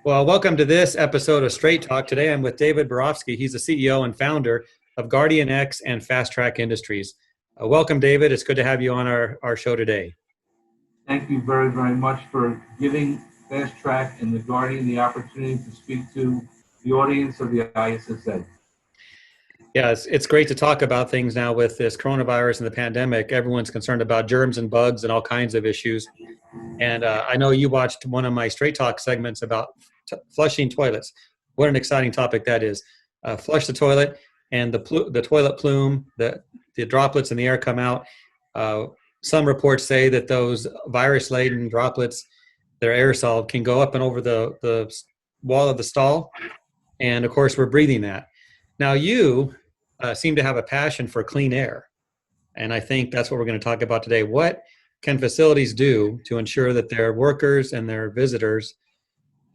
Well, welcome to this episode of Straight Talk. Today I'm with David Borofsky. He's the CEO and founder of Guardian X and Fas-Trak Industries. Welcome, David. It's good to have you on our show today. Thank you very, very much for giving Fas-Trak and the Guardian the opportunity to speak to the audience of the ISSA. Yeah, it's great to talk about things now with this coronavirus and the pandemic. Everyone's concerned about germs and bugs and all kinds of issues. And I know you watched one of my Straight Talk segments about flushing toilets. What an exciting topic that is. Flush the toilet and the toilet plume, the droplets in the air come out. Some reports say that those virus-laden droplets, they're aerosol, can go up and over the wall of the stall. And of course, we're breathing that. Now you seem to have a passion for clean air. And I think that's what we're going to talk about today. What can facilities do to ensure that their workers and their visitors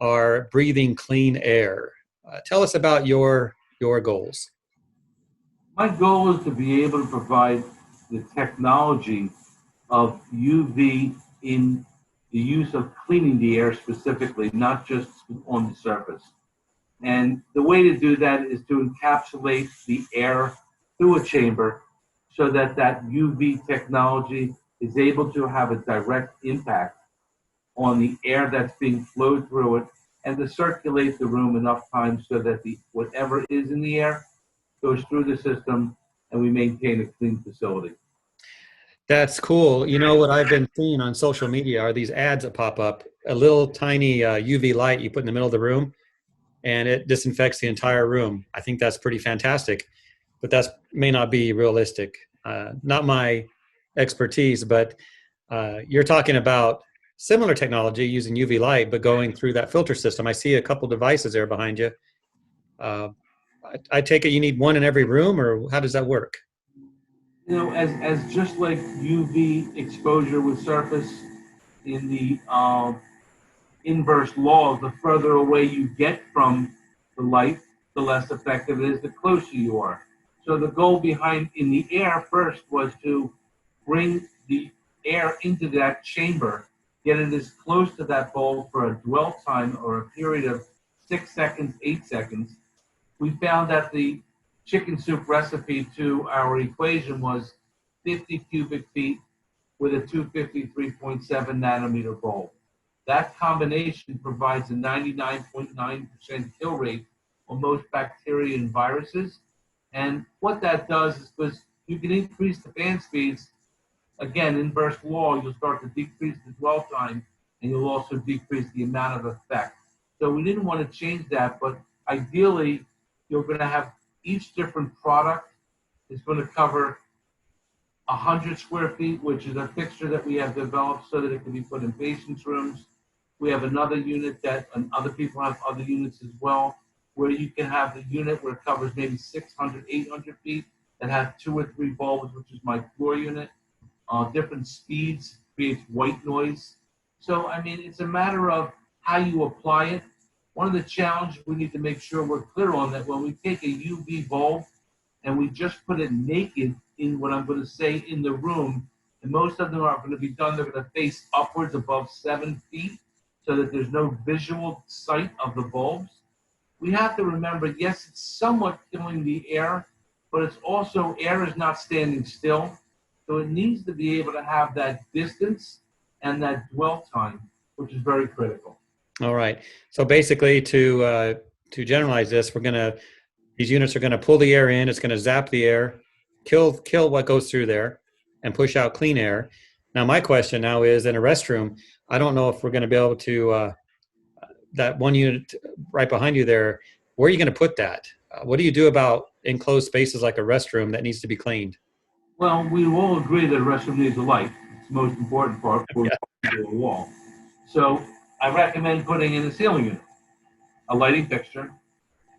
are breathing clean air? Tell us about your goals. My goal is to be able to provide the technology of UV in the use of cleaning the air specifically, not just on the surface. And the way to do that is to encapsulate the air through a chamber so that that UV technology is able to have a direct impact on the air that's being flowed through it and to circulate the room enough time so that whatever is in the air goes through the system and we maintain a clean facility. That's cool. You know what I've been seeing on social media are these ads that pop up, a little tiny UV light you put in the middle of the room and it disinfects the entire room. I think that's pretty fantastic, but that may not be realistic. Not my expertise, but you're talking about similar technology using UV light, but going through that filter system. I see a couple devices there behind you. I take it you need one in every room, or how does that work? You know, as just like UV exposure would surface in the inverse law, the further away you get from the light, the less effective it is, the closer you are. So the goal behind in the air first was to bring the air into that chamber, get it as close to that bulb for a dwell time or a period of 6 seconds, 8 seconds. We found that the chicken soup recipe to our equation was 50 cubic feet with a 253.7 nanometer bulb. That combination provides a 99.9% kill rate on most bacteria and viruses. And what that does is because you can increase the fan speeds, again, inverse law, you'll start to decrease the dwell time and you'll also decrease the amount of effect. So we didn't want to change that, but ideally, you're going to have each different product is going to cover 100 square feet, which is a fixture that we have developed so that it can be put in patients' rooms. We have another unit and other people have other units as well, where you can have the unit where it covers maybe 600, 800 feet that have 2 or 3 bulbs, which is my floor unit. Different speeds creates white noise. So, I mean, it's a matter of how you apply it. One of the challenges we need to make sure we're clear on that when we take a UV bulb and we just put it naked in what I'm going to say in the room, and most of them are going to be done, they're going to face upwards above 7 feet so that there's no visual sight of the bulbs. We have to remember, yes, it's somewhat killing the air, but it's also air is not standing still. So it needs to be able to have that distance and that dwell time, which is very critical. All right. So basically, to generalize this, these units are going to pull the air in. It's going to zap the air, kill what goes through there, and push out clean air. Now, my question now is, in a restroom, I don't know if we're going to be able to that one unit right behind you there. Where are you going to put that? What do you do about enclosed spaces like a restroom that needs to be cleaned? Well, we all agree that a restroom needs a light. It's the most important part before we go to a wall. So I recommend putting in a ceiling unit, a lighting fixture,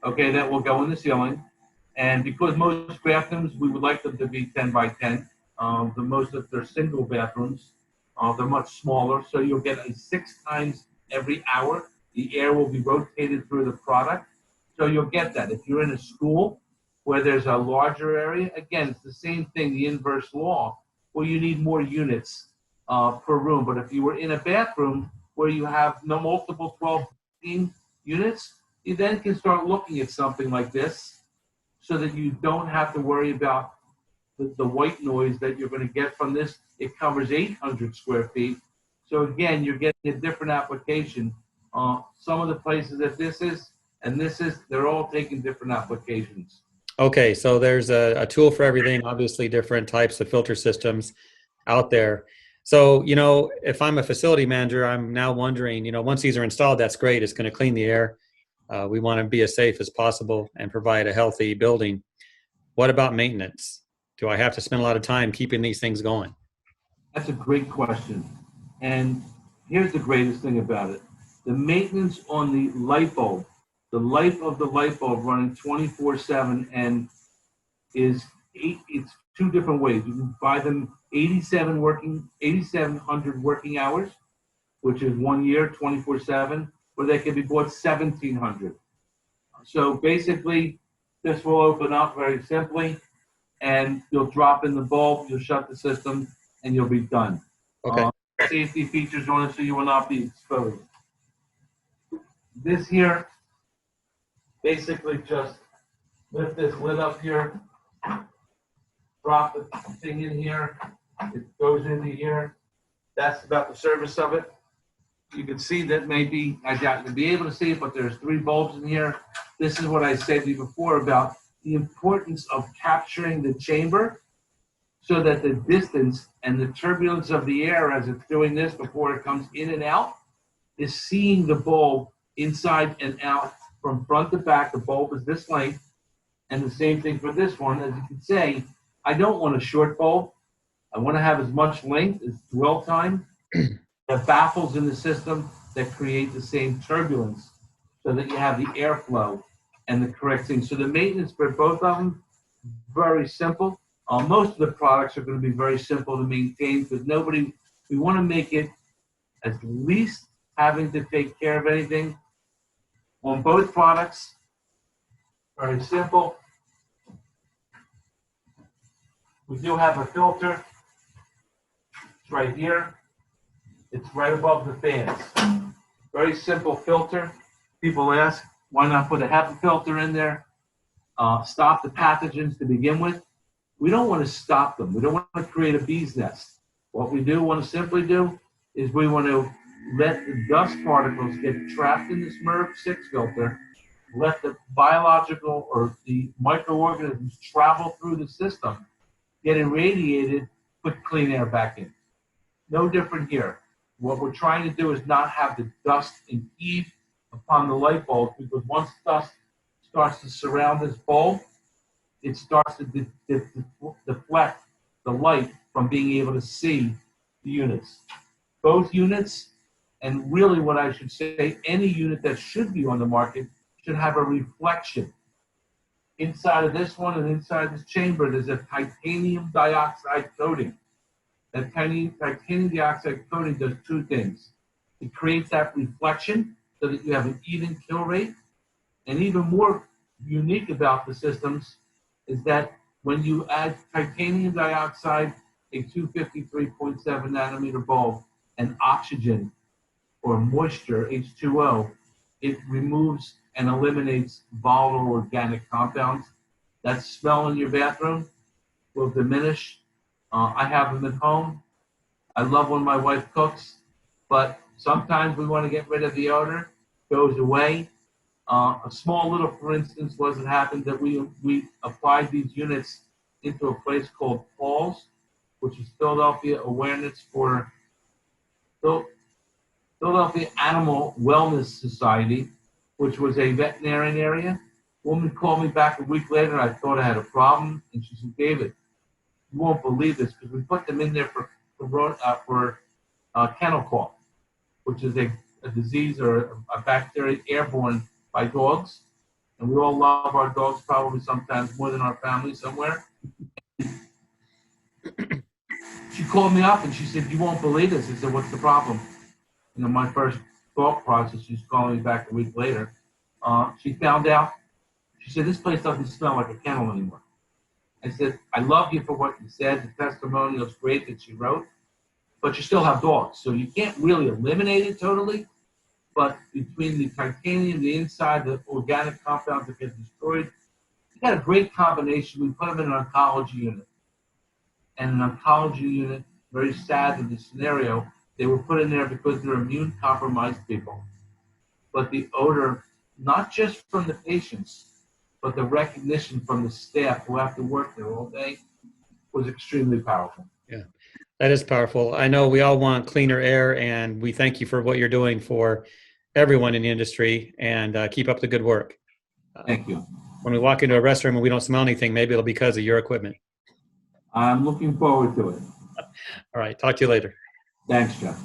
okay, that will go in the ceiling. And because most bathrooms, we would like them to be 10 by 10. Most of their single bathrooms, they're much smaller. So you'll get a 6 times every hour. The air will be rotated through the product. So you'll get that. If you're in a school where there's a larger area, again, it's the same thing, the inverse law, where you need more units per room. But if you were in a bathroom where you have no multiple 12, 15, units, you then can start looking at something like this so that you don't have to worry about the white noise that you're going to get from this. It covers 800 square feet. So again, you're getting a different application. Some of the places that this is and this is, they're all taking different applications. Okay, so there's a tool for everything, obviously different types of filter systems out there. So, if I'm a facility manager, I'm now wondering, once these are installed, that's great. It's going to clean the air. We want to be as safe as possible and provide a healthy building. What about maintenance? Do I have to spend a lot of time keeping these things going? That's a great question. And here's the greatest thing about it. The maintenance on the light bulb, the life of the light bulb running 24/7 and it's two different ways. You can buy them 8,700 working hours, which is 1 year, 24/7, or they can be bought 1,700. So basically, this will open up very simply, and you'll drop in the bulb, you'll shut the system, and you'll be done. Okay. Safety features on it so you will not be exposed. This here, basically just lift this lid up here, drop the thing in here, it goes into here. That's about the service of it. You can see that maybe, I doubt you'll be able to see it, but there's 3 bulbs in here. This is what I said to you before about the importance of capturing the chamber so that the distance and the turbulence of the air as it's doing this before it comes in and out is seeing the bulb inside and out from front to back. The bulb is this length, and the same thing for this one. As you can say, I don't want a short bulb. I want to have as much length as dwell time. The baffles in the system that create the same turbulence so that you have the airflow and the correct thing. So the maintenance for both of them, very simple. Most of the products are going to be very simple to maintain because we want to make it as least having to take care of anything. On both products, very simple. We do have a filter. It's right here. It's right above the fans. Very simple filter. People ask, why not put a HEPA filter in there? Stop the pathogens to begin with. We don't want to stop them. We don't want to create a bee's nest. What we do want to simply do is we want to let the dust particles get trapped in this MERV 6 filter, let the biological or the microorganisms travel through the system, get irradiated, put clean air back in. No different here. What we're trying to do is not have the dust impede upon the light bulb, because once dust starts to surround this bulb, it starts to deflect the light from being able to see the units. Both units, and really what I should say, any unit that should be on the market should have a reflection. Inside of this one and inside this chamber, there's a titanium dioxide coating. That titanium dioxide coating does 2 things. It creates that reflection so that you have an even kill rate. And even more unique about the systems is that when you add titanium dioxide, a 253.7 nanometer bulb, and oxygen or moisture, H2O, it removes and eliminates volatile organic compounds. That smell in your bathroom will diminish. I have them at home. I love when my wife cooks, but sometimes we want to get rid of the odor. It goes away. A small little, for instance, was it happened that we applied these units into a place called Paul's, which is Philadelphia Animal Wellness Society, which was a veterinarian area. Woman called me back a week later, and I thought I had a problem, and she said, David, you won't believe this, because we put them in there for kennel cough, which is a disease or a bacteria airborne by dogs. And we all love our dogs, probably sometimes more than our family somewhere. She called me up and she said, you won't believe this. I said, what's the problem? My first thought process, she's calling me back a week later. She found out, she said, this place doesn't smell like a kennel anymore. I said, I love you for what you said. The testimonial's great that you wrote, but you still have dogs. So you can't really eliminate it totally, but between the titanium, the inside, the organic compounds that get destroyed, you got a great combination. We put them in an oncology unit. And an oncology unit, very sad in this scenario, they were put in there because they're immune compromised people. But the odor, not just from the patients, but the recognition from the staff who have to work there all day, was extremely powerful. Yeah, that is powerful. I know we all want cleaner air, and we thank you for what you're doing for everyone in the industry, and keep up the good work. Thank you. When we walk into a restroom and we don't smell anything, maybe it'll be because of your equipment. I'm looking forward to it. All right, talk to you later. Thanks, Jeff.